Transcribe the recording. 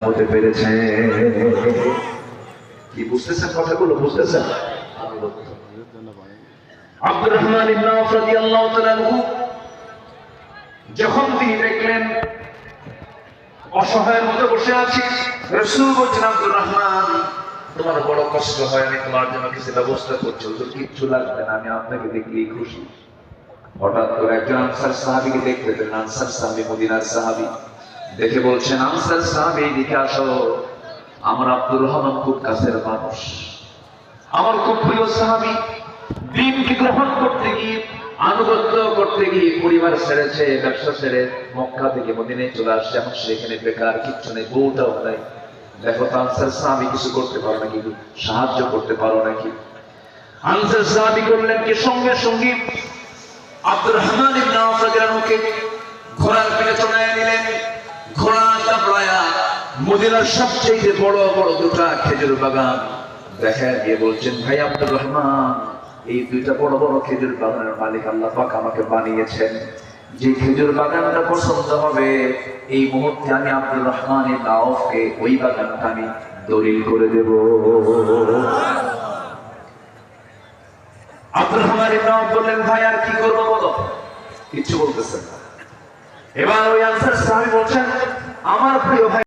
হতে পেরেছে। কি বুঝতেছেন কথাগুলো? বুঝতেছেন? আব্দুর রহমান ইবনে আওফ রাদিয়াল্লাহু তাআলা আনহু যখন তিনি দেখলেন অসহায়ের মতো বসে আছি, রাসূল বলছেন, আব্দুর রহমান তোমার বড় কষ্ট হয়, আমি তোমার জন্য কিছু ব্যবস্থা করছি, ওদের কিচ্ছু লাগবে না, আমি আপনাকে দেখলেই খুশি। হঠাৎ করে একজন আনসার সাহাবীকে দেখতে পেলেন। আনসার সাহাবী মদিনার সাহাবী, দেখে বলছেন, আনসার সাহাবী এদিকে আসো, আমার আব্দুর রহমান খুব কাছের মানুষ, আমার খুব প্রিয় সাহাবী, দ্বীনকে গ্রহণ করতে গিয়ে, আনুগত্য করতে গিয়ে পরিবার ছেড়েছে, ব্যবসা ছেড়ে মক্কা থেকে মদিনায় চলে আসছে, এখন সেখানে বেকার, কিচ্ছু নেই, বউটাও নাই। দেখো তো আনসার সাহাবী কিছু করতে পারো নাকি, সাহায্য করতে পারো নাকি? আনসার সাহাবী করলেন কি, সঙ্গে সঙ্গে আব্দুর রহমান ইবনে আওফ রাদিয়াল্লাহু আনহুকে ঘোড়ার পিঠে চড়াইয়া নিলেন। ঘোড়া চাপড়ায়া মদিনার সবচেয়ে বড় বড় দুটা খেজুর বাগান দেখা দিয়ে বলছেন, ভাই আব্দুর রহমান, এই দুইটা বড় বড় খেজুর বাগানের মালিক আল্লাহ পাক আমাকে বানিয়েছেন, যে খেজুর বাগানটা পছন্দ হবে এই মুহূর্তে আমি আব্দুর রহমান ইবনে আওফকে ওই বাগানটা আমি দলিল করে দেব। আব্দুর রহমান ইবনে আওফ বললেন, ভাই আর কি করবো বলো? কিচ্ছু বলতেছেন না। এবার ওই আনসার সাহাবী বলছেন, আমার প্রিয় ভাই